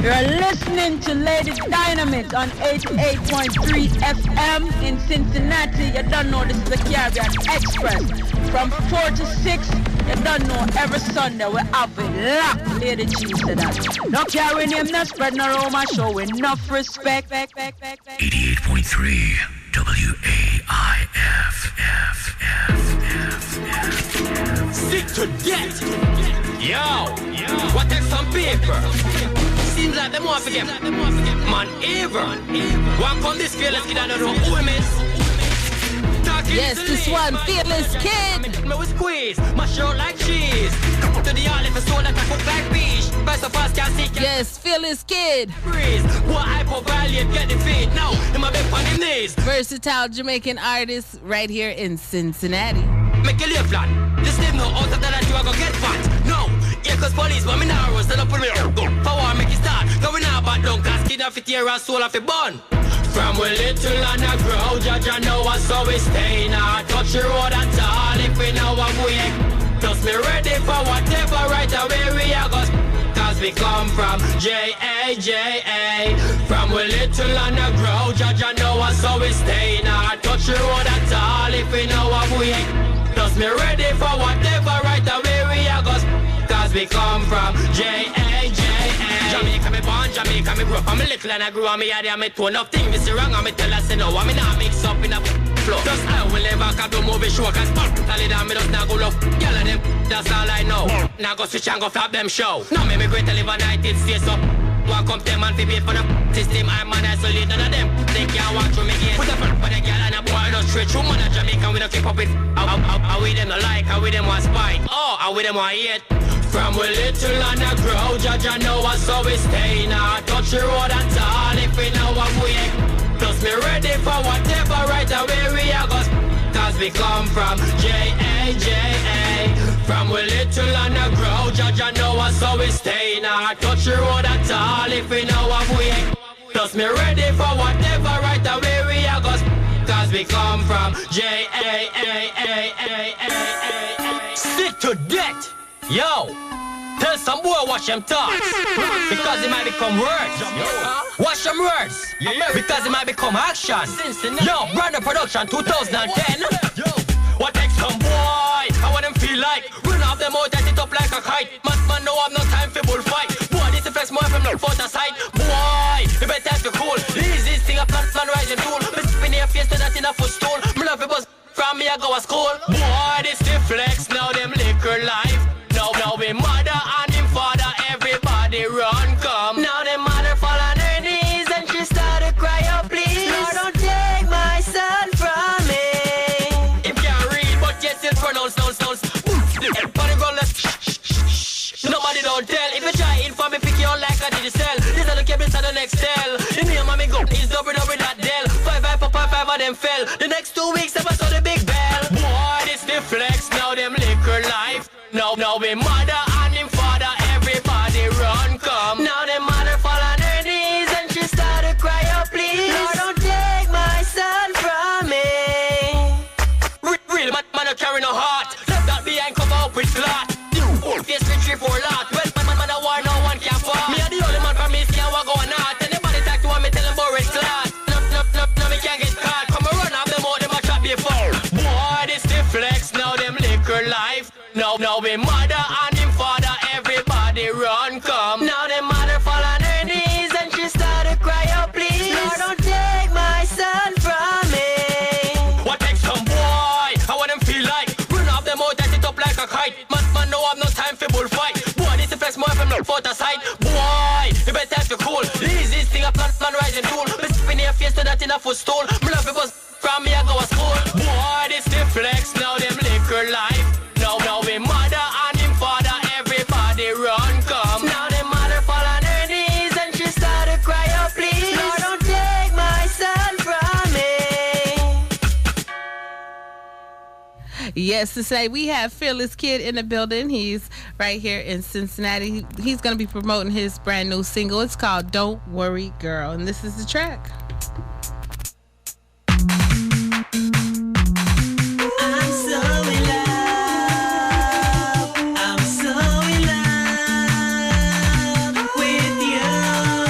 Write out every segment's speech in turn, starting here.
You're listening to Lady Dynamite on 88.3 FM in Cincinnati. You don't know this is the Caribbean Express. From 4 to 6, you don't know every Sunday we have it locked. Lady G said that. No carry name, no spread no rumor, show enough respect. 88.3 WAIF. Sick to death. Yo, what take some paper? Seems like them want to get man ever. Walk on this fearless kid, I don't know who him is. Yes, this one, Fearless Kid. Me with squeeze, mash out like cheese. To the olive for soul that I cook like fish. First of all, can't see. Yes, Fearless Kid. Breeze, what hyper-valiant, get the feet. Now, in my bed on him knees. Versatile Jamaican artist right here in Cincinnati. Make a lay flat. Just leave no out of that you are gonna get fat. No, yeah, cause police, but me narrow, stand up on me. For war, make it start. Going out, but don't cast kid off it here and soul off it bun. From we little and a grow, judge I know us, so we stay now. Touch the road at all if we know what we ain't. Just me ready for whatever right away we are go. Cause we come from J-A-J-A. From we little and a grow, judge I know us, so we stay now. Touch the road at all if we know what we ain't. Just me ready for whatever right away we are go. Cause we come from J-A-J-A. Jamaica me born, Jamaica me grew up. I'm a little and I grew on me area, me tone up thing. This is wrong, and me tell us no, I me not mix up in a flow. Just I will never come to movie show, cause tell it down, me just not go low. Yell at them, that's all I know. Now go switch and go flap them show. Now me great to live a 19 states up. Walk up them and fi pay for the system, I'm an isolate, none of them. They can't walk through me gate. Put a front for the girl and a boy, no straight through man of Jamaica, we don't keep up with. How we them no like, how we them want spite. Oh, how we them want hate. From we little and a grow, judge I know us, so we stay now. Touch the road at all if we know what we ain't. Plus me ready for whatever right away we are go. Cause we come from J-A-J-A. From we little and a grow, judge I know us, so we stay now. Touch the road at all if we know what we ain't. Plus me ready for whatever right away we are go. Cause we come from J-A-A-A-A-A-A. Sick to death. Yo, tell some boy watch them talk. Because it might become words. Watch them words. Because it might become action. Yo, brand new production 2010. What takes some boy? How want them feel like? Run off them out, it up like a kite. Man, no have no time for bullfight. Boy, this is flex more from the photo side. Boy, you better have to cool. Easiest thing a plan rising tool. Me spin your face to that in a footstool. Me love it buzz from me I go to school. Boy, this the flex, now them liquor life. Now we mother and him father, everybody run come. Now the mother fall on her knees and she started cry, oh please, Lord, don't take my son from me. If you can't read, but yet still pronounce, everybody run left. Nobody don't tell. If you try it for me, pick you on like I did the cell. This are the cables to the next cell. The name of me go is double that Dell. 5 of them fell. The next 2 weeks I saw the big bell. Boy, this the flex, now them liquor life. Now we mother and him father, everybody run come. Now the mother fall on her knees and she started cry, oh please, Lord, don't take my son from me. Real man don't carry no heart. Left that behind cover up with flat. Face with 3-4 lot. Well, man a war, no one can fall. Me are the only man from me, see how I go on out. Anybody talk to one, me tell him about red class. No, me can't get caught. Come and run off them out, them a trap before. Boy, this the flex, now them liquor life. Now we mother and him father, everybody run come. Now the mother fall on her knees and she started cry, oh please, Lord, don't take my son from me. What takes some boy? How want them feel like? Run off them out, that it up like a kite. Man, no have no time for bullfight. Boy, this is flex more from the photo side. Boy, you better have to cool. Easiest thing a plan rising tool. Me spin your face to that in a footstool. Me love it buzz from me I go to school. Boy, this the flex, now them liquor life. Now we mother and him father, everybody run come. Now the mother fall on her knees and she started cry, oh please, Lord, don't take my son from me. Yes, to say we have Fearless Kid in the building. He's right here in Cincinnati. He's going to be promoting his brand new single. It's called Don't Worry Girl, and this is the track. I'm so in love with you.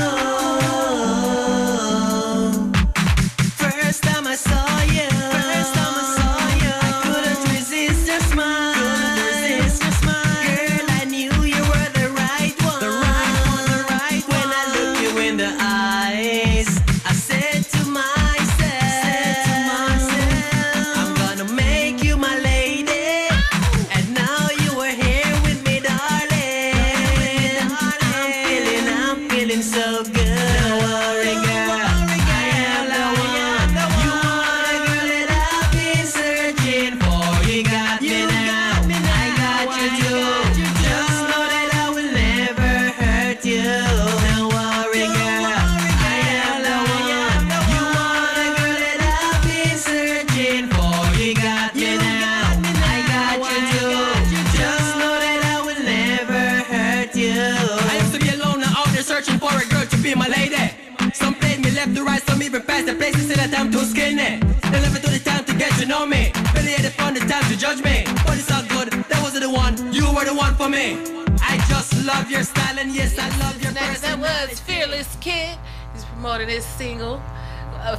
that I'm too skinny. They never took the time to get to know me. Barely had the fun, the time to judge me. But it's all good, that wasn't the one. You were the one for me. I just love your style and yes, I love your personality. That was Fearless Kid. He's promoting his single.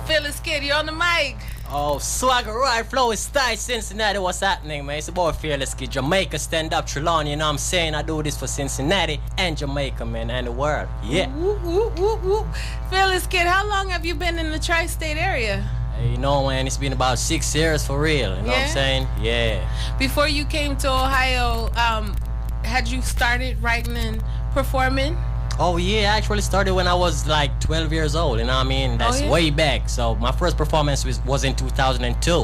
Fearless Kid, you on the mic. Oh, swagger, right, flow, style, Cincinnati, what's happening, man? It's a boy Fearless Kid, Jamaica, stand up, Trelawney, you know what I'm saying? I do this for Cincinnati and Jamaica, man, and the world, yeah. Whoop, whoop, whoop, whoop. Fearless Kid, how long have you been in the tri-state area? Hey, you know, man, it's been about 6 years for real, you know what I'm saying? Yeah. Before you came to Ohio, had you started writing and performing? Oh yeah, I actually started when I was like 12 years old, you know what I mean? That's way back. So my first performance was in 2002. You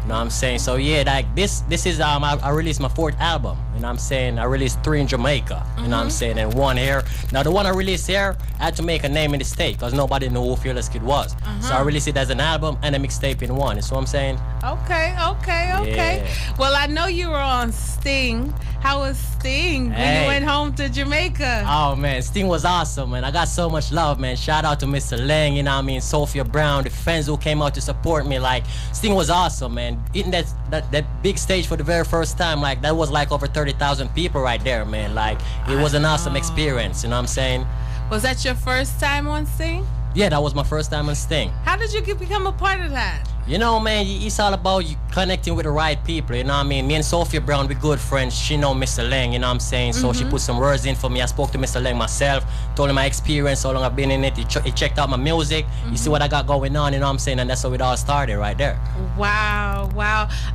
know what I'm saying? So yeah, like this is I released my 4th album. You know what I'm saying? I released 3 in Jamaica. You know what I'm saying? And 1 here. Now the one I released here, I had to make a name in the state because nobody knew who Fearless Kid was. So I released it as an album and a mixtape in one. You see what I'm saying? Okay. Yeah. Well, I know you were on Sting. How was Sting when you went home to Jamaica? Oh man, Sting was awesome, man. I got so much love, man. Shout out to Mr. Lang, you know what I mean? Sophia Brown, the fans who came out to support me. Like, Sting was awesome, man. Eating that big stage for the very first time, like that was like over 30,000 people right there, man. Like, it was an awesome experience, you know what I'm saying? Was that your first time on Sting? Yeah, that was my first time on Sting. How did you become a part of that? You know, man, it's all about you connecting with the right people, you know what I mean? Me and Sophia Brown, we good friends. She know Mr. Lang, you know what I'm saying? So she put some words in for me. I spoke to Mr. Lang myself, told him my experience, how long I've been in it. He checked out my music. You see what I got going on, you know what I'm saying? And that's how it all started right there. Wow.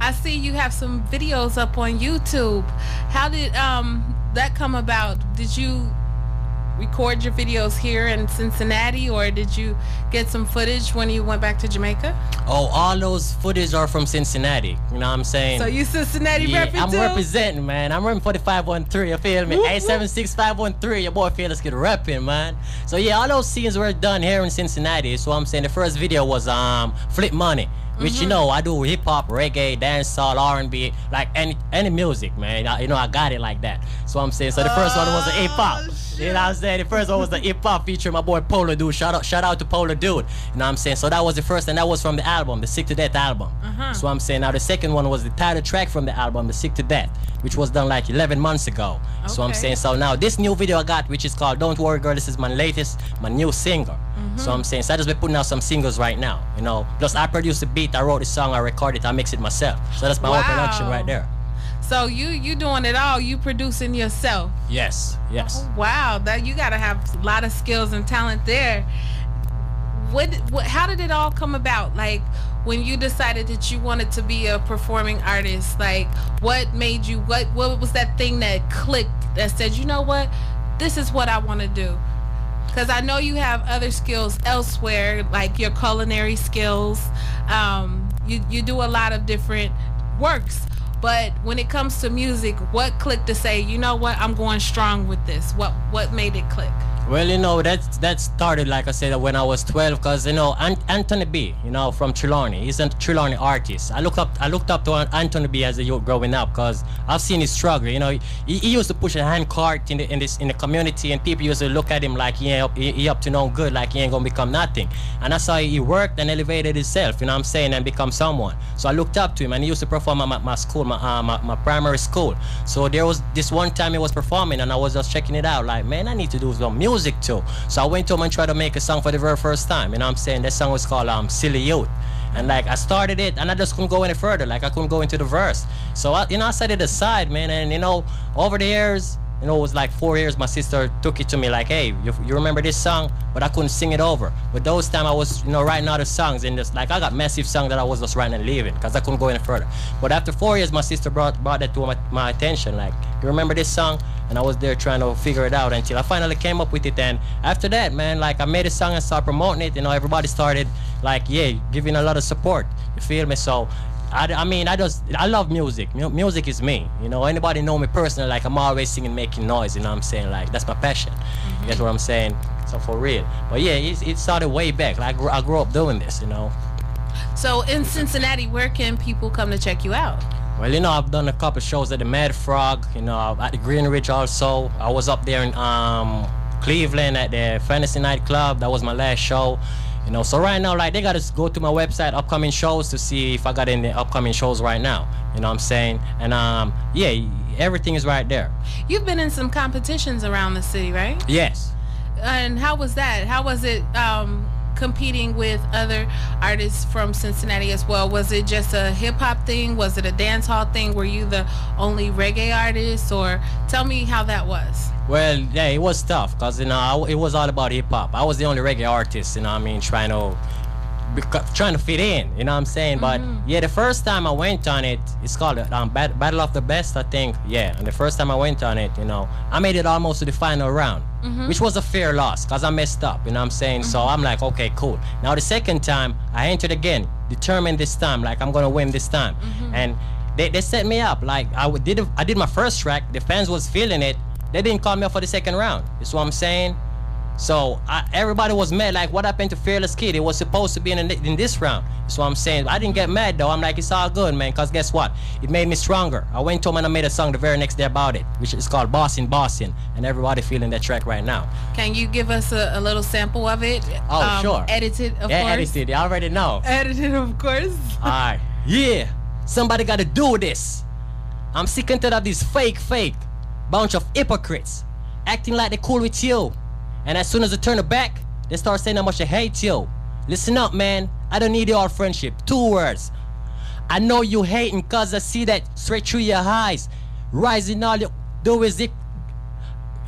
I see you have some videos up on YouTube. How did that come about? Did you record your videos here in Cincinnati, or did you get some footage when you went back to Jamaica? Oh, all those footage are from Cincinnati, you know what I'm saying? So you Cincinnati repping I'm too? representing, man. I'm repping for the 513, you feel me? 876-513, your boy Fearless Kid repping, man. So yeah, all those scenes were done here in Cincinnati. So I'm saying the first video was Flip Money, which, you know, I do hip-hop, reggae, dancehall, R&B, like any music, man. You know, I got it like that. So I'm saying, so the first one was the hip-hop. You know what I'm saying? The first one was the hip-hop featuring my boy Polo Dude. Shout out to Polo Dude. You know what I'm saying? So that was the first, and that was from the album, the Sick to Death album. So I'm saying now the second one was the title track from the album, the Sick to Death, which was done like 11 months ago. So I'm saying, so now this new video I got, which is called Don't Worry Girl, this is my latest, my new single. So I'm saying, so I just been putting out some singles right now, you know. Plus I produced the beat, I wrote the song, I recorded it, I mixed it myself. So that's my whole production right there. So you doing it all, you producing yourself? Yes. Oh, wow, that you gotta have a lot of skills and talent there. How did it all come about? Like, when you decided that you wanted to be a performing artist, like what made you, what was that thing that clicked that said, you know what, this is what I want to do? Because I know you have other skills elsewhere, like your culinary skills. You do a lot of different works. But when it comes to music, what clicked to say, you know what, I'm going strong with this? What made it click? Well, you know, that started, like I said, when I was 12, because, you know, Anthony B, you know, from Trelawney, he's a Trelawney artist. I looked up to Anthony B as a youth growing up, because I've seen his struggle. You know, he used to push a hand cart in the community, and people used to look at him like he up to no good, like he ain't gonna become nothing. And that's how he worked and elevated himself, you know what I'm saying, and become someone. So I looked up to him, and he used to perform at my school, my primary school. So there was this one time he was performing, and I was just checking it out, like, man, I need to do some music too. So I went to him and tried to make a song for the very first time, you know what I'm saying? That song was called Silly Youth. And like I started it and I just couldn't go any further, like I couldn't go into the verse. So I set it aside, man, and you know, over the years, you know, it was like 4 years, my sister took it to me like, hey, you remember this song? But I couldn't sing it over. But those time I was, you know, writing other songs, and just like I got massive songs that I was just writing and leaving because I couldn't go any further. But after 4 years, my sister brought that to my attention, like, you remember this song? And I was there trying to figure it out until I finally came up with it. And after that, man, like I made a song and started promoting it, you know, everybody started like, yeah, giving a lot of support, you feel me? So I mean, I love music. Music is me. You know, anybody know me personally, like I'm always singing, making noise, you know what I'm saying? Like, that's my passion. That's what I'm saying. So for real. But yeah, it started way back. Like I grew up doing this, you know. So in Cincinnati, where can people come to check you out? Well, you know, I've done a couple shows at the Mad Frog, you know, at the Green Ridge also. I was up there in Cleveland at the Fantasy Night Club. That was my last show. You know, so right now, like, they gotta go to my website, upcoming shows, to see if I got any upcoming shows right now. You know what I'm saying? And yeah, everything is right there. You've been in some competitions around the city, right? Yes. And how was that? How was it competing with other artists from Cincinnati as well? Was it just a hip-hop thing? Was it a dance hall thing? Were you the only reggae artist? Or tell me how that was. Well, yeah, it was tough because, you know, it was all about hip-hop. I was the only reggae artist, you know what I mean, trying to fit in, you know what I'm saying? But yeah, the first time I went on it, it's called Battle of the Best, I think. Yeah, and the first time I went on it, you know, I made it almost to the final round, which was a fair loss because I messed up, you know what I'm saying? So I'm like, okay, cool. Now the second time I entered again, determined this time, like I'm gonna win this time. And they set me up. Like I did my first track, the fans was feeling it. They didn't call me up for the second round. That's what I'm saying. So everybody was mad, like, what happened to Fearless Kid? It was supposed to be in this round. That's what I'm saying. I didn't get mad though. I'm like, it's all good, man, because guess what? It made me stronger. I went home and I made a song the very next day about it, which is called Bossin', and everybody feeling that track right now. Can you give us a little sample of it? Oh, sure. Edited, of course. Yeah, edited. I already know. Edited, of course. All right. Yeah. Somebody got to do this. I'm sick and tired of these fake bunch of hypocrites acting like they're cool with you. And as soon as they turn it back, they start saying how much they hate you. Listen up, man. I don't need your friendship. 2 words. I know you hating cause I see that straight through your eyes. Rising all you do is it.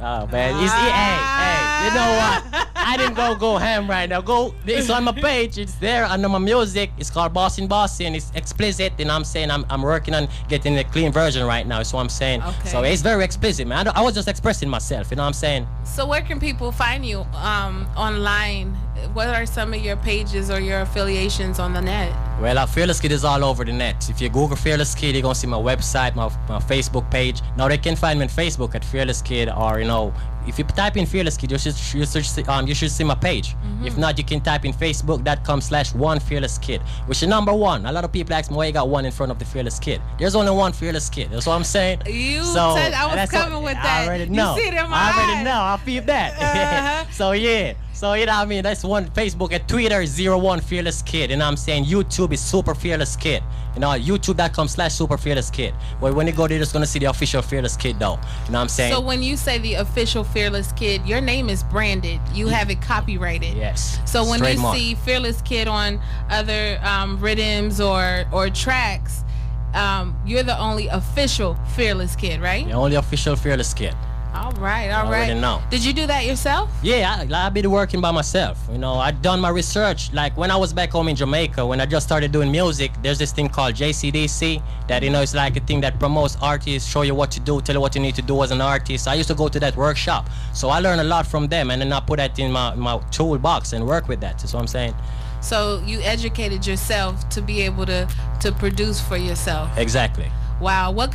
Oh, man. Hey, you know what? I didn't go ham right now. It's on my page. It's there under my music. It's called Bossin'. It's explicit, and I'm saying I'm working on getting a clean version right now. So I'm saying. Okay. So it's very explicit, man. I was just expressing myself. You know what I'm saying? So where can people find you online? What are some of your pages or your affiliations on the net? Well, Fearless Kid is all over the net. If you Google Fearless Kid, you're gonna see my website, my Facebook page. Now they can find me on Facebook at Fearless Kid, or you know, if you type in Fearless Kid, you should see my page. If not, you can type in facebook.com/1fearlesskid, which is number 1. A lot of people ask me why you got 1 in front of the Fearless Kid. There's only 1 Fearless Kid. That's what I'm saying. You said I was coming with that. I already know. You see it in my eyes. I already know. I'll feel that. So yeah. So you know what I mean? That's one. Facebook and Twitter is 01 Fearless Kid. You know what I'm saying? YouTube is Super Fearless Kid. You know, youtube.com/Super Fearless Kid. But when you go there, you're just gonna see the official Fearless Kid though. You know what I'm saying? So when you say the official Fearless Kid, your name is branded. You have it copyrighted. Yes. So when you see Fearless Kid on other rhythms or tracks, you're the only official Fearless Kid, right? The only official Fearless Kid. All right. Know. Did you do that yourself? Yeah, I've been working by myself. You know, I done my research. Like when I was back home in Jamaica, when I just started doing music, there's this thing called JCDC that, you know, it's like a thing that promotes artists, show you what to do, tell you what you need to do as an artist. I used to go to that workshop. So I learned a lot from them, and then I put that in my toolbox and work with that. That's what I'm saying. So you educated yourself to be able to produce for yourself. Exactly. Wow. What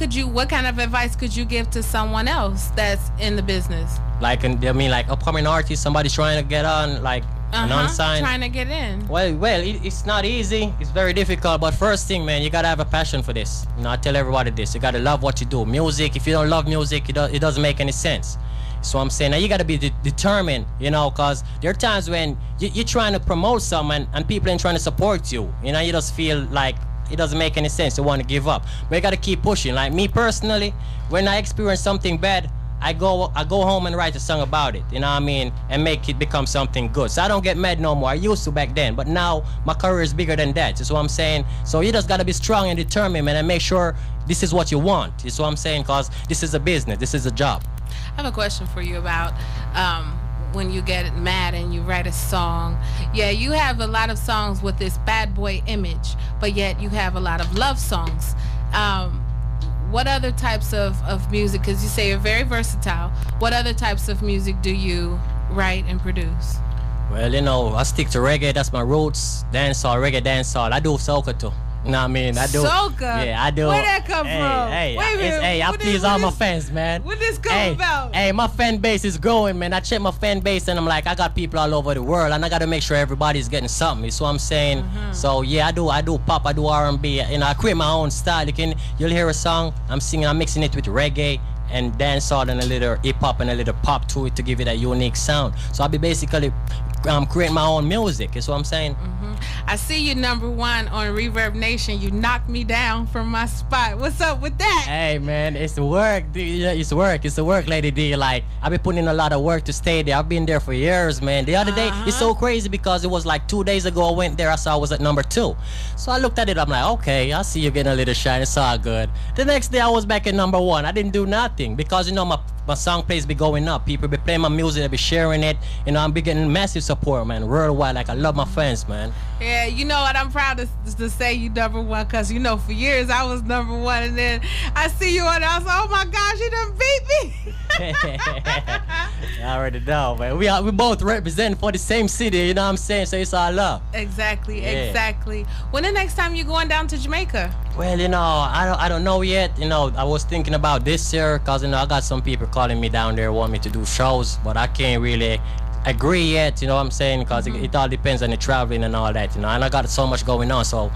kind of advice could you give to someone else that's in the business? Like, I mean, like upcoming artist, somebody trying to get on, like an unsigned. Trying to get in. Well, it's not easy. It's very difficult. But first thing, man, you gotta have a passion for this. You know, I tell everybody this. You gotta love what you do. Music. If you don't love music, it doesn't make any sense. So I'm saying now you gotta be determined, you know, cause there are times when you're trying to promote someone and people ain't trying to support you. You know, you just feel like it doesn't make any sense. You want to give up, but you gotta keep pushing. Like me personally, when I experience something bad, I go home and write a song about it. You know what I mean, and make it become something good. So I don't get mad no more. I used to back then, but now my career is bigger than that. That's what I'm saying. So you just gotta be strong and determined, man, and make sure this is what you want. That's what I'm saying, cause this is a business. This is a job. I have a question for you about when you get mad and you write a song. Yeah, you have a lot of songs with this bad boy image, but yet you have a lot of love songs. What other types of music, because you say you're very versatile, what other types of music do you write and produce? Well, you know, I stick to reggae. That's my roots. Dancehall, reggae, dancehall. I do soca too. You know what I mean? I do. Soca? Yeah, I do. Where that come from? Hey, wait a minute. I please all my fans, man. What this come about? Hey, my fan base is growing, man. I check my fan base and I'm like, I got people all over the world, and I got to make sure everybody's getting something. So I'm saying, so yeah, I do pop, I do R&B. You know, I create my own style. You'll hear a song, I'm singing, I'm mixing it with reggae and dancehall and a little hip hop and a little pop to it to give it a unique sound. So I'll be basically create my own music. Is what I'm saying. I see you #1 on Reverb Nation. You knocked me down from my spot. What's up with that? Hey man, it's work. It's work. It's the work, Lady D. Like I've been putting in a lot of work to stay there. I've been there for years, man. The other day, it's so crazy because it was like 2 days ago I went there. I saw I was at #2. So I looked at it. I'm like, okay, I see you getting a little shine. It's all good. The next day I was back at #1. I didn't do nothing because my song plays be going up. People be playing my music. They be sharing it. I'm be getting massive support, man, worldwide. Like I love my fans, man. Yeah, you know what? I'm proud to say you #1 because for years I was #1, and then I see you and I was like, oh my gosh, you done beat me. I already know, man. We both represent for the same city. You know what I'm saying? So it's all love. Exactly. When the next time you going down to Jamaica? Well, I don't know yet. I was thinking about this year because I got some people calling me down there, want me to do shows, but I can't really agree yet. You know what I'm saying? Because it all depends on the traveling and all that. And I got so much going on. So,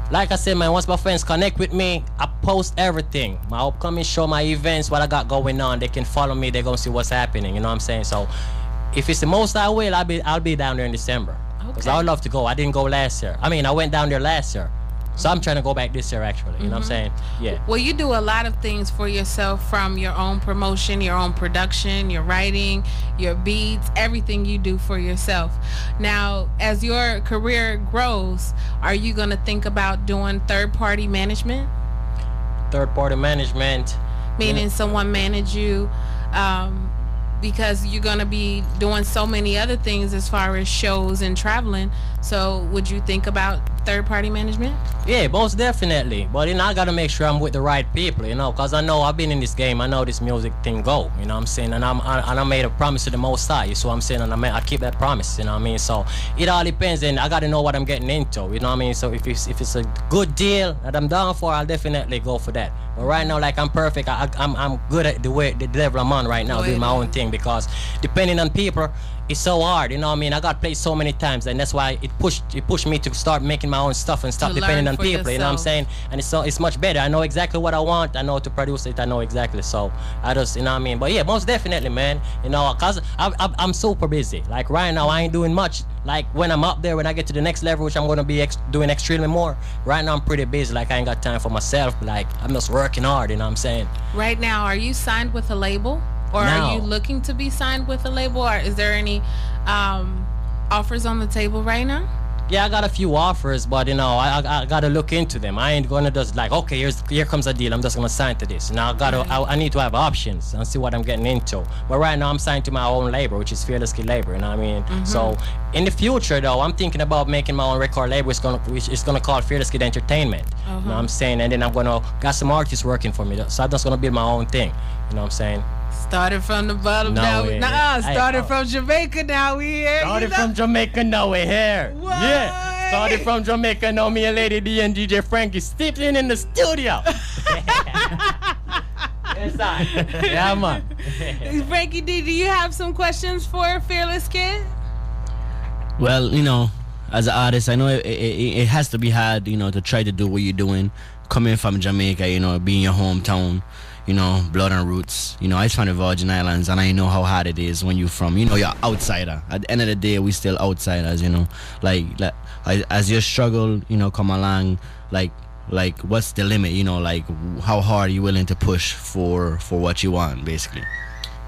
like I said, man, once my friends connect with me, I post everything. My upcoming show, my events, what I got going on. They can follow me. They're gonna see what's happening. You know what I'm saying? So, if it's the most I will, I'll be down there in December. Because I would love to go. I didn't go last year. I mean, I went down there last year. So I'm trying to go back this year, actually. You know what I'm saying? Yeah. Well, you do a lot of things for yourself, from your own promotion, your own production, your writing, your beats, everything you do for yourself. Now, as your career grows, are you going to think about doing third-party management? Third-party management? Meaning someone manage you, because you're going to be doing so many other things as far as shows and traveling. So would you think about third-party management? Yeah, most definitely. But I got to make sure I'm with the right people, because I know I've been in this game. I know this music thing go, you know what I'm saying? And I made a promise to the Most High, you see what I'm saying? And I keep that promise, you know what I mean? So it all depends, and I got to know what I'm getting into, you know what I mean? So if it's a good deal that I'm down for, I'll definitely go for that. But right now, like, I'm perfect. I'm good at the level I'm on right now, doing my own thing, because depending on people, it's so hard, you know what I mean? I got played so many times, and that's why it pushed me to start making my own stuff and stop depending on people, you know what I'm saying? And it's much better. I know exactly what I want. I know how to produce it. I know exactly. So I just, you know what I mean? But yeah, most definitely, man. Cause I'm super busy. Like right now, I ain't doing much. Like when I'm up there, when I get to the next level, which I'm gonna be doing extremely more. Right now, I'm pretty busy. Like I ain't got time for myself. Like I'm just working hard, you know what I'm saying? Right now, are you signed with a label? Or are you looking to be signed with a label? Or is there any offers on the table right now? Yeah, I got a few offers, but I gotta look into them. I ain't gonna just like, okay, here comes a deal, I'm just gonna sign to this. I need to have options and see what I'm getting into. But right now I'm signed to my own label, which is Fearlesskid label, you know what I mean? So in the future though, I'm thinking about making my own record label, which is gonna call Fearlesskid Entertainment. You know what I'm saying? And then I'm gonna got some artists working for me, so I'm just gonna build my own thing. You know what I'm saying? Started from the bottom, started from Jamaica, now we here. Started from Jamaica, now we're here. What? Yeah, started from Jamaica, now me and Lady D and DJ Frankie stepping in the studio. Yes, yeah, man. Frankie D, do you have some questions for Fearlesskid? Well, as an artist, I know it has to be hard, to try to do what you're doing. Coming from Jamaica, being your hometown. Blood and roots. I from the Virgin Islands, and I know how hard it is when you're from, you're outsider. At the end of the day, we still outsiders, like as your struggle, come along, like what's the limit, like how hard are you willing to push for what you want, basically?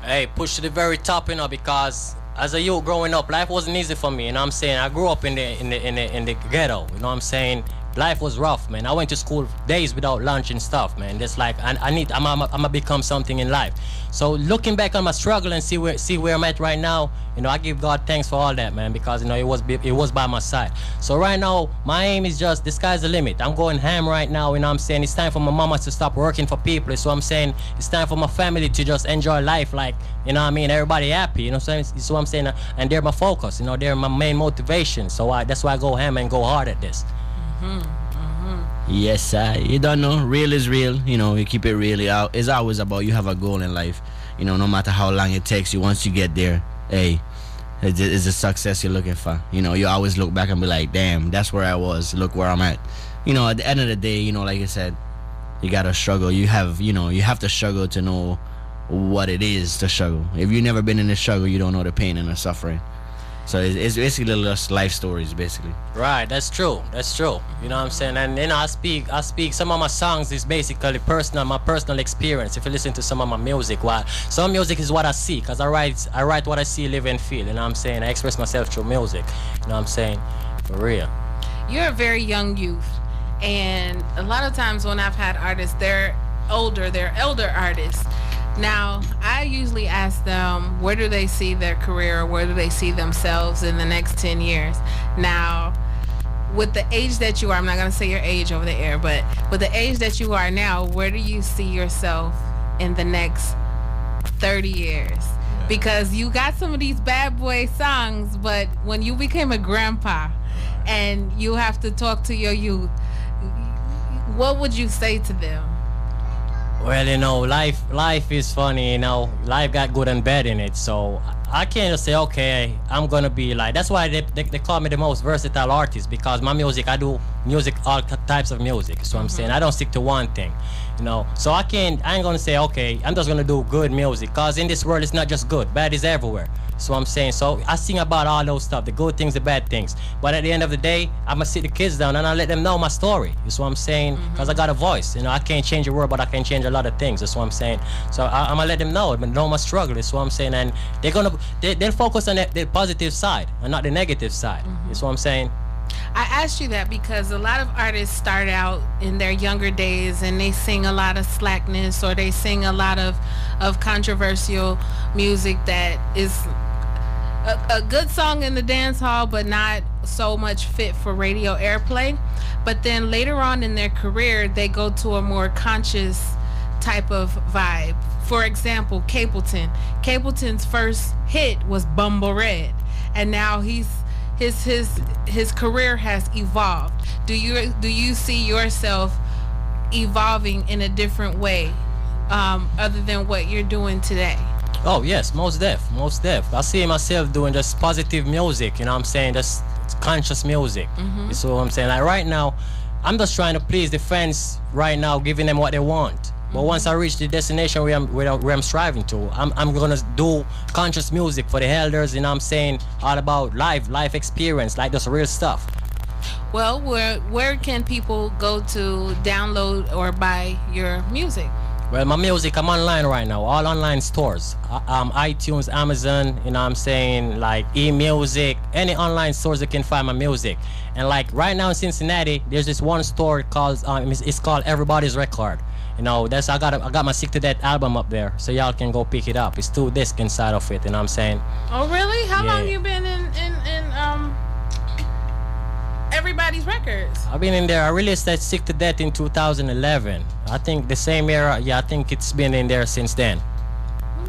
Hey, push to the very top, because as a youth growing up, life wasn't easy for me, you know what I'm saying? I grew up in the ghetto, you know what I'm saying? Life was rough, man. I went to school days without lunch and stuff, man. Just like I'm gonna become something in life. So looking back on my struggle and see where I'm at right now, I give God thanks for all that, man, because it was by my side. So right now, my aim is just the sky's the limit. I'm going ham right now, you know what I'm saying? It's time for my mama to stop working for people. So I'm saying it's time for my family to just enjoy life, like, you know what I mean? Everybody happy, you know what I'm saying? It's what I'm saying, and they're my focus, they're my main motivation. So that's why I go ham and go hard at this. Yes, you don't know, real is real. You keep it real. It's always about you have a goal in life. No matter how long it takes you, once you get there, hey, it's the success you're looking for. You always look back and be like, damn, that's where I was. Look where I'm at. At the end of the day, like I said, you gotta struggle. You have to struggle to know what it is to struggle. If you've never been in the struggle, you don't know the pain and the suffering. So it's basically just life stories, basically. Right, that's true. That's true. You know what I'm saying? And I speak. Some of my songs is basically personal, my personal experience. If you listen to some of my music, some music is what I see, cause I write what I see, live, and feel. You know what I'm saying? I express myself through music. You know what I'm saying? For real. You're a very young youth, and a lot of times when I've had artists, they're elder artists. Now, I usually ask them, where do they see their career, or where do they see themselves in the next 10 years? Now, with the age that you are, I'm not going to say your age over the air, but with the age that you are now, where do you see yourself in the next 30 years? Because you got some of these bad boy songs, but when you became a grandpa and you have to talk to your youth, what would you say to them? Well, you know, life is funny, you know. Life got good and bad in it, so I can't just say, okay, I'm gonna be like. That's why they call me the most versatile artist, because my music, I do music, all types of music. So I'm saying I don't stick to one thing, you know. So I ain't gonna say, okay, I'm just gonna do good music, cause in this world it's not just good, bad is everywhere. So I'm saying, so I sing about all those stuff, the good things, the bad things. But at the end of the day, I'm gonna sit the kids down and I let them know my story. That's what I'm saying, because I got a voice. You know, I can't change the world, but I can change a lot of things. That's what I'm saying. So I'm gonna let them know my struggle. That's what I'm saying, and they'll focus on the positive side and not the negative side. That's what I'm saying. I asked you that because a lot of artists start out in their younger days and they sing a lot of slackness, or they sing a lot of controversial music that is a good song in the dance hall, but not so much fit for radio airplay. But then later on in their career, they go to a more conscious type of vibe. For example, Capleton. Capleton's first hit was Bumble Red, and now his career has evolved. Do you see yourself evolving in a different way, other than what you're doing today? Oh yes, most def. I see myself doing just positive music, you know what I'm saying, just conscious music. That's what I'm saying. Like right now, I'm just trying to please the fans right now, giving them what they want. But once I reach the destination where I'm striving to, I'm gonna do conscious music for the elders, you know what I'm saying, all about life experience, like just real stuff. Well, where can people go to download or buy your music? Well, my music, I'm online right now, all online stores. iTunes, Amazon, you know what I'm saying, like eMusic, any online stores you can find my music. And like right now in Cincinnati, there's this one store called, it's called Everybody's Record. You know, I got my Sick to Death album up there, so y'all can go pick it up. It's 2 discs inside of it, you know what I'm saying? Oh, really? How long you been in Everybody's Records? I've been in there. I released that Sick to Death in 2011. I think the same era. Yeah, I think it's been in there since then.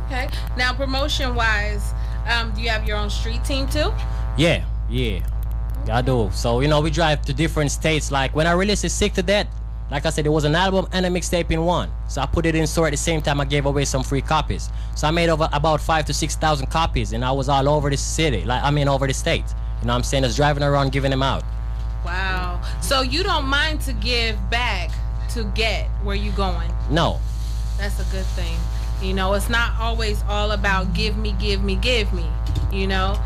Okay. Now, promotion-wise, do you have your own street team too? Yeah, I do. So, you know, we drive to different states. Like when I released the Sick to Death, like I said, it was an album and a mixtape in one. So I put it in store at the same time I gave away some free copies. So I made over about 5,000 to 6,000 copies, and I was all over the city, over the state. You know what I'm saying? Just driving around giving them out. Wow. So you don't mind to give back to get where you going? No. That's a good thing. You know, it's not always all about give me. You know,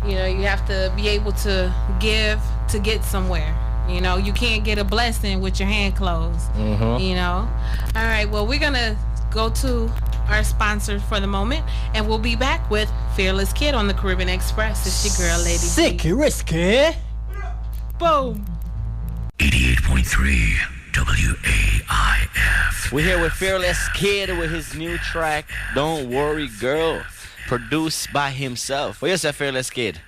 you have to be able to give to get somewhere. You know, you can't get a blessing with your hand closed. You know. All right. Well, we're gonna go to our sponsor for the moment, and we'll be back with Fearless Kid on the Caribbean Express. It's your girl, Lady Sick, B. risky. Boom. 88.3 WAIF. We're here with Fearless Kid with his new track, Don't Worry Girl, produced by himself. What you say, Fearless Kid?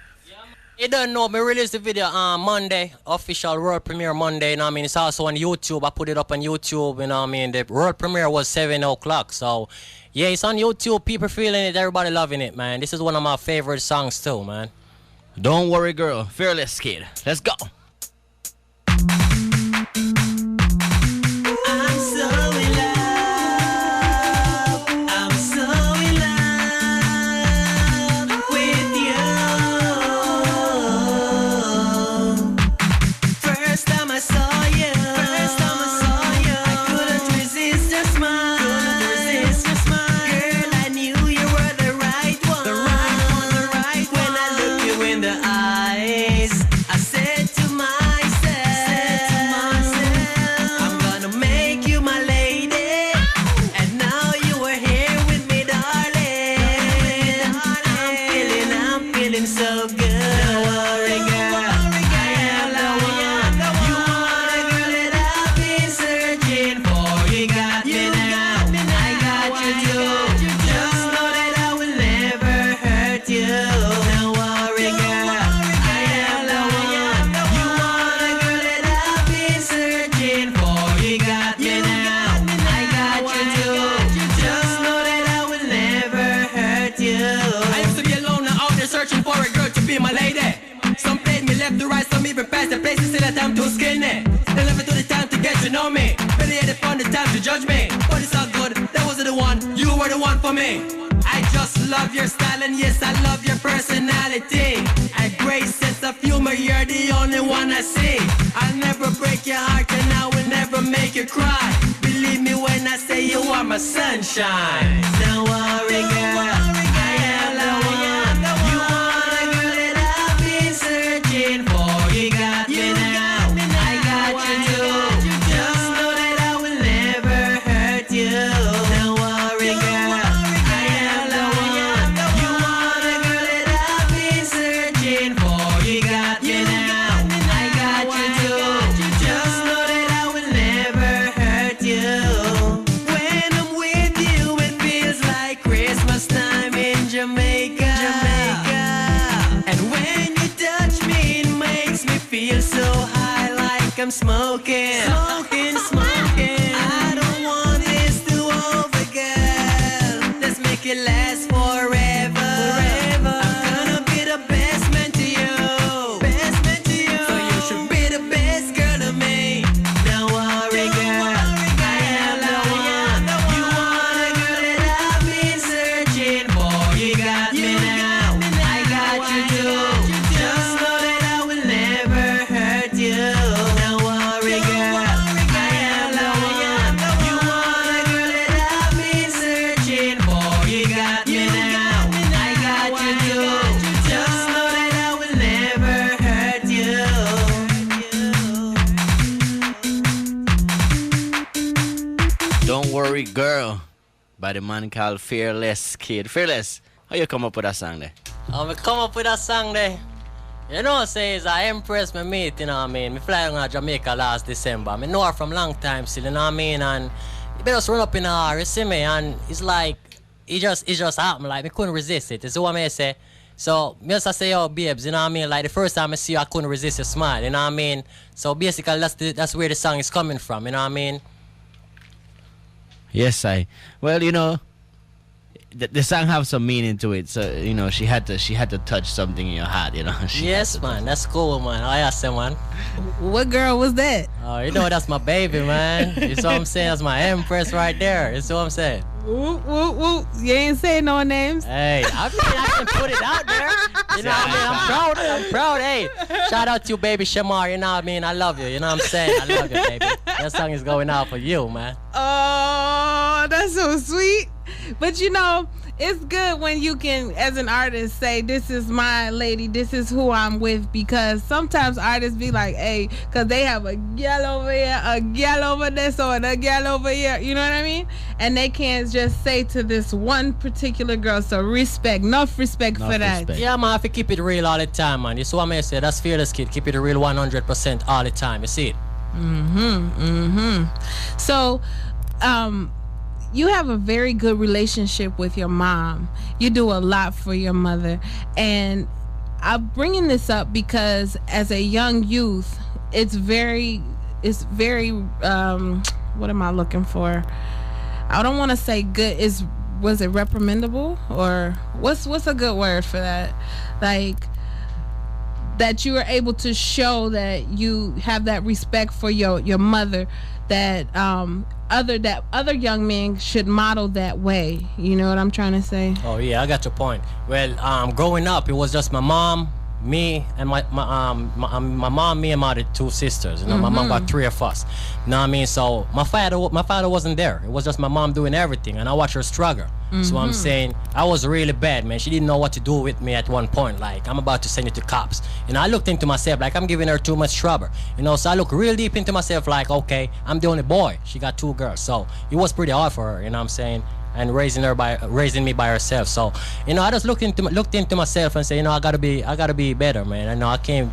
You don't know, me released the video on Monday, official world premiere Monday, you know what I mean? It's also on YouTube. I put it up on YouTube, you know what I mean? The world premiere was 7 o'clock, so yeah, it's on YouTube. People feeling it, everybody loving it, man. This is one of my favorite songs too, man. Don't Worry Girl, Fearless Kid. Let's go. In the feeling so good. Don't worry, girl. I am the one. You are the girl that I've been searching for. You got me now. I got you too. Just know that I will never hurt you. Don't worry, girl. I am the one. You are the girl that I've been searching for. You got me now. I got you too. Just know that I will never hurt you. I used to be alone and out there searching for a girl to be my lady. Some played me left to right, some even past the places, still that I'm too skinny. They never took the time to get to know me. Barely had the time to judge me. But it's all good, that wasn't the one, you were the one for me. I just love your style and yes, I love your personality. A great sense of humor, you're the only one I see. I'll never break your heart and I will never make you cry. Believe me when I say you are my sunshine. Don't worry, girl. I am the one. You are the girl that I've been searching for. You got me now. I got you too. Just know that I will never hurt you. Don't worry, girl. I am the one. You are the girl that I've been searching for. You got me now. I got you too. Just know that I will never hurt you. When I'm with you, it feels like Christmas time in Jamaica. And when you touch me, it makes me feel so high, like I'm smoking. I don't want this to over, girl. Let's make it last forever. I'm gonna be the best man to you. So you should be the best girl to me. Don't worry, girl. I am the one. You are the girl that I've been searching for. You got me now. I got you too. Just know that I will never hurt you. Don't worry, girl. I am the one. You are the girl that I've been searching for. You got me now. I got you too. Just know that I will never hurt you. Don't Worry Girl by the man called Fearless Kid. Fearless, how you come up with that song there? I come up with that song there. You know, says I impressed my mate, you know what I mean? Me fly down to Jamaica last December. Me know her from long time still, you know what I mean? And he just run up in her, you see me? And it's like, it just happened, like, me couldn't resist it. You see what I say? So, me just say, yo, babes, you know what I mean? Like, the first time I see you, I couldn't resist your smile, you know what I mean? So, basically, that's where the song is coming from, you know what I mean? Yes, well, you know, the song have some meaning to it, so you know she had to touch something in your heart, you know. Yes, man, that's cool, man. I say, man. What girl was that? Oh, you know that's my baby, man. You see what I'm saying? That's my empress right there. You see what I'm saying? Whoop, whoop, whoop. You ain't saying no names. Hey, I mean, I can put it out there. You know what I mean? I'm proud. Hey, shout out to you, baby Shamar. You know what I mean? I love you. You know what I'm saying? I love you, baby. That song is going out for you, man. Oh, that's so sweet. But you know, it's good when you can, as an artist, say, this is my lady, this is who I'm with, because sometimes artists be like, hey, because they have a gal over here, a gal over there, so and a gal over here, you know what I mean? And they can't just say to this one particular girl, so enough respect for that. Yeah, man, I have to keep it real all the time, man. You see what I say? That's Fearless Kid. Keep it real 100% all the time. You see it? So, you have a very good relationship with your mom. You do a lot for your mother. And I'm bringing this up because as a young youth, it's very, what am I looking for? I don't want to say good. Was it reprimandable? Or what's a good word for that? Like, that you are able to show that you have that respect for your mother, that other young men should model that way. You know what I'm trying to say? Oh yeah, I got your point. Well, growing up, it was just my mom, me, and my mom, me, and my other two sisters. You know, my mom got three of us. You know what I mean? So my father wasn't there. It was just my mom doing everything, and I watched her struggle. So I'm saying I was really bad, man. She didn't know what to do with me at one point. Like, I'm about to send you to cops. You know, I looked into myself like I'm giving her too much trouble. You know, so I look real deep into myself like, okay, I'm the only boy. She got two girls, so it was pretty hard for her. You know what I'm saying? and raising me by herself. So, you know, I just looked into myself and said, you know, I gotta be better, man. I know I can't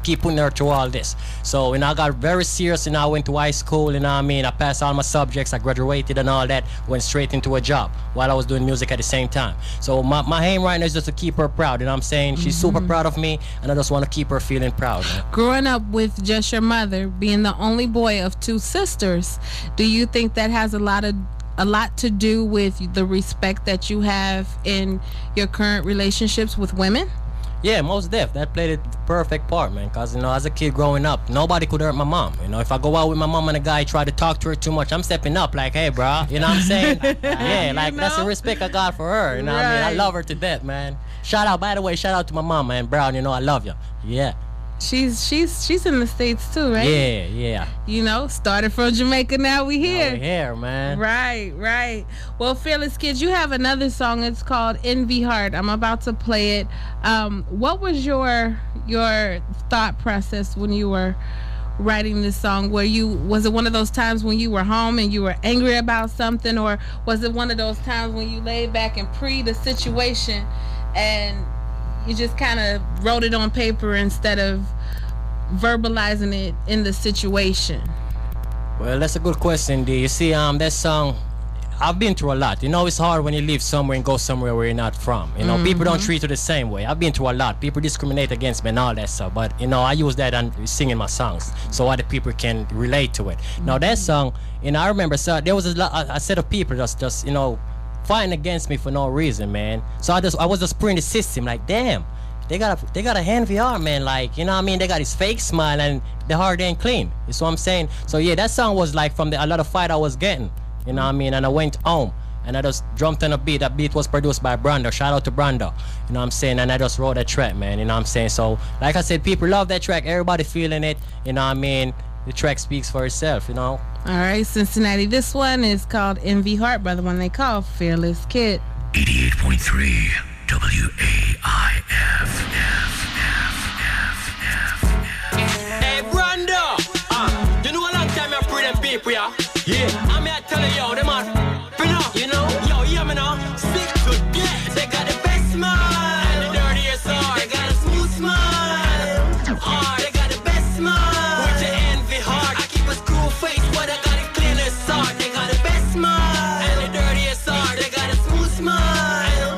keep putting her through all this. So, you know, I got very serious, and I went to high school, you know what I mean? I passed all my subjects, I graduated and all that, went straight into a job while I was doing music at the same time. So my aim right now is just to keep her proud, you know what I'm saying? She's super proud of me, and I just want to keep her feeling proud. Man. Growing up with just your mother, being the only boy of two sisters, do you think that has a lot to do with the respect that you have in your current relationships with women? Yeah, most def. That played a perfect part, man. Because, you know, as a kid growing up, nobody could hurt my mom. You know, if I go out with my mom and a guy try to talk to her too much, I'm stepping up like, hey, bro. You know what I'm saying? Yeah, like, that's the respect I got for her. You know what I mean? I love her to death, man. By the way, shout out to my mom, man. Brown, you know, I love you. Yeah. She's in the States too, right? Yeah. You know, started from Jamaica, now we here. Now we here, man. Right. Well, Fearless Kids, you have another song. It's called Envy Heart. I'm about to play it. What was your thought process when you were writing this song? Was it one of those times when you were home and you were angry about something, or was it one of those times when you laid back and pre the situation and you just kind of wrote it on paper instead of verbalizing it in the situation? Well, that's a good question, D. You see, that song, I've been through a lot. You know, it's hard when you live somewhere and go somewhere where you're not from. You know, people don't treat you the same way. I've been through a lot. People discriminate against me and all that stuff. But, you know, I use that and singing my songs so other people can relate to it. Now, that song, you know, I remember, so there was a set of people just you know, fighting against me for no reason, man. So I was just putting the system like, damn, they got a envy heart, man. Like, you know what I mean? They got this fake smile and the heart ain't clean. You see what I'm saying? So yeah, that song was like from a lot of fight I was getting. You know what I mean? And I went home and I just jumped on a beat. That beat was produced by Brando. Shout out to Brando. You know what I'm saying? And I just wrote that track, man. You know what I'm saying? So like I said, people love that track. Everybody feeling it. You know what I mean? The track speaks for itself, you know? All right, Cincinnati. This one is called Envy Heart by the one they call Fearless Kid. 88.3 WAIF. Hey, Brando! You know a long time I pray them people, yeah? Yeah. I'm here telling you, them are you know? Yo, yeah, me now. Sick to death. They got the best smile. And the dirtiest heart. They got a smooth smile. They got the best smile. With the envy heart. I keep a screw face, but I got the cleanest heart. They got the best smile. And the dirtiest heart. They got a smooth smile.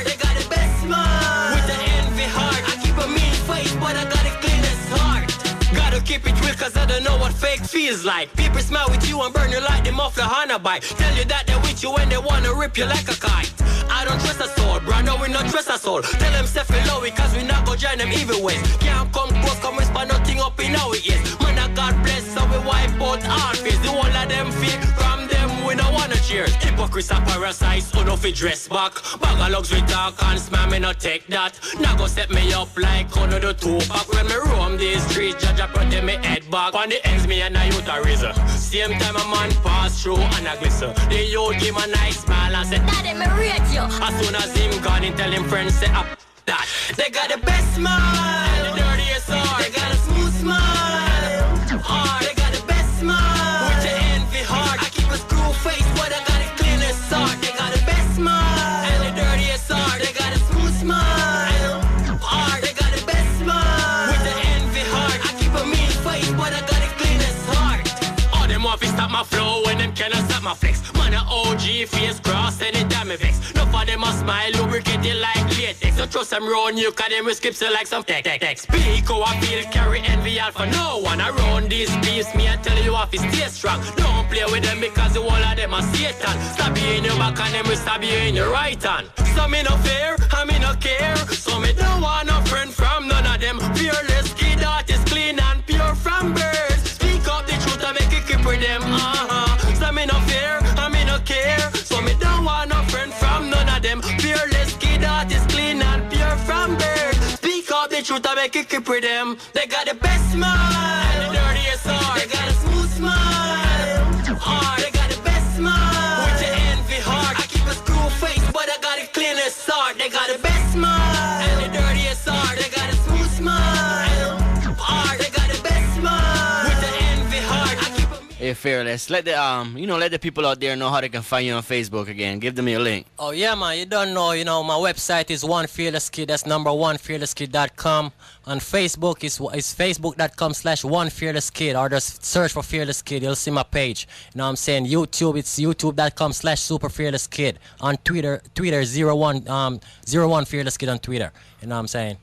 They got the best smile. With the envy heart. I keep a mean face, but I got the cleanest heart. Gotta keep it real, cause I don't know what fake feels like. People smile with you and burn you like them off the Honda bike. Tell you that they're with you when they wanna rip you like a kite. I don't trust a soul, bro, no, we not trust a soul. Tell them step below it, cause we not go join them evil ways. Can't come close, come whisper nothing up in our ears. Man, I God bless, so we wipe out all fears. The whole of them fake, from them we don't wanna cheers. Hypocrites are parasites, who don't fit dress back. Bag of luxury talk and smile, me not take that. Now go set me up like under the two-pack. When me roam these streets, judge I protect me head back. On the ends, me and I youth a razor. Same time a man pass through and a glisten. The youth give a nice smile and say, Daddy, me rate you. As soon as him gone, he tell him friends say, up that. They got the best smile, the dirtiest heart. They got a smooth smile. They got the best smile. With the envy heart. I keep a screw face, but I got the cleanest heart. They got the best smile, and the dirtiest heart. They got a smooth smile. They got the best smile. With the envy heart. I keep a mean face, but I got the cleanest heart. All them want to stop my flow when them cannot stop my flex. Man, a OG face cross anytime I vex. No for them a smile, lubricated like latex. Don't trust them round you, cause them will skip so like some tech. Speak how I feel, carry envy out for no one. Around these beefs, me I tell you off is stay strong. Don't play with them because the whole of them are Satan. Stab you in your back and them will stab you in your right hand. So me no fear, and me no care. So me don't want no friend from none of them. Fearless kid, heart is clean and pure from birth. Speak up the truth and make it keep with them. So me no fear, and me no care. So me don't want no friend from none of them. Fearless kid, heart is clean and pure from birth. Speak up the truth and make it keep with them. They got the best smile, the dirtiest heart. They got a smooth smile. They got the best smile. With the envy heart. I keep a screw face, but I got the cleanest heart. They got the best smile, and the dirtiest heart. They got a smooth smile. They got the best smile. With the envy heart. I keep a Hey, Fearless. Let the let the people out there know how they can find you on Facebook again. Give them your link. Oh yeah, man. You don't know. My website is One Fearless Kid. That's number one fearlesskid.com. On Facebook is facebook.com/One Fearless Kid, or just search for Fearless Kid. You'll see my page. You know what I'm saying? YouTube, it's youtube.com/Super Fearless Kid. On Twitter 01 Fearless Kid on Twitter. You know what I'm saying?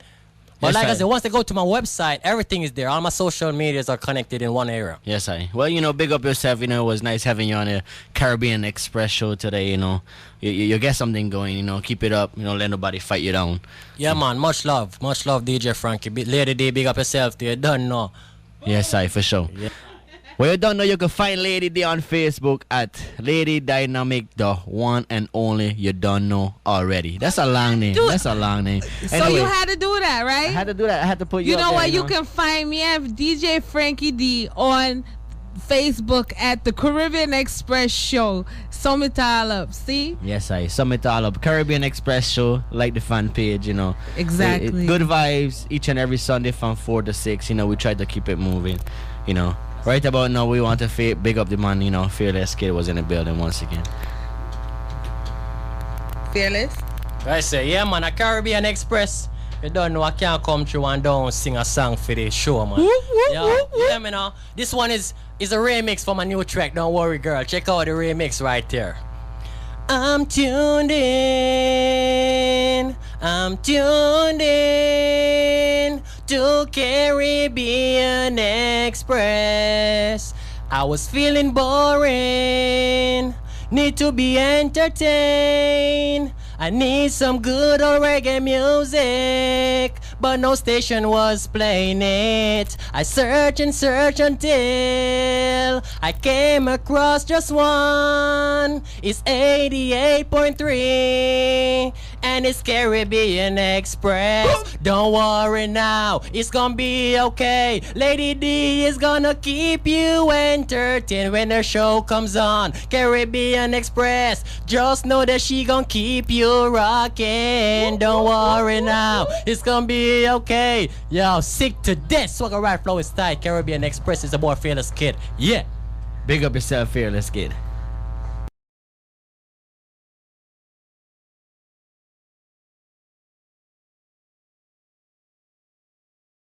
But Yes, like I I- said, once they go to my website, everything is there. All my social medias are connected in one area. Yes, I. Well, big up yourself. It was nice having you on the Caribbean Express show today. You get something going. Keep it up. Let nobody fight you down. Yeah, man. Much love, DJ Frankie. Lady D, big up yourself. You don't know. Yes, I, for sure. Yeah. Well, you don't know, you can find Lady D on Facebook at Lady Dynamic, the one and only. You don't know already. That's a long name. That's a long name. So Anyway, you had to do that, right? I had to do that. I had to put you You up know there, what? You can find me at DJ Frankie D on Facebook at the Caribbean Express Show. Sum it all up. See? Yes, I sum it all up. Caribbean Express Show, like the fan page, Exactly. Good vibes each and every Sunday from 4 to 6. We try to keep it moving, Right about now, we want to big up the man, Fearless Kid was in the building once again. Fearless. I say, yeah, man, a Caribbean Express. You don't know, I can't come through and don't sing a song for the show, man. Yeah, man. This one is a remix for my new track. Don't worry, girl. Check out the remix right there. I'm tuned in to Caribbean Express. I was feeling boring, need to be entertained. I need some good old reggae music, but no station was playing it. I searched and searched until I came across just one. It's 88.3 and it's Caribbean Express. Don't worry now, it's gonna be okay. Lady D is gonna keep you entertained when her show comes on. Caribbean Express, just know that she gonna keep you rocking. Don't worry now, it's gonna be okay. Yo, sick to death. Swagger right flow is tight. Caribbean Express is a more fearless kid. Yeah. Big up yourself, Fearless Kid.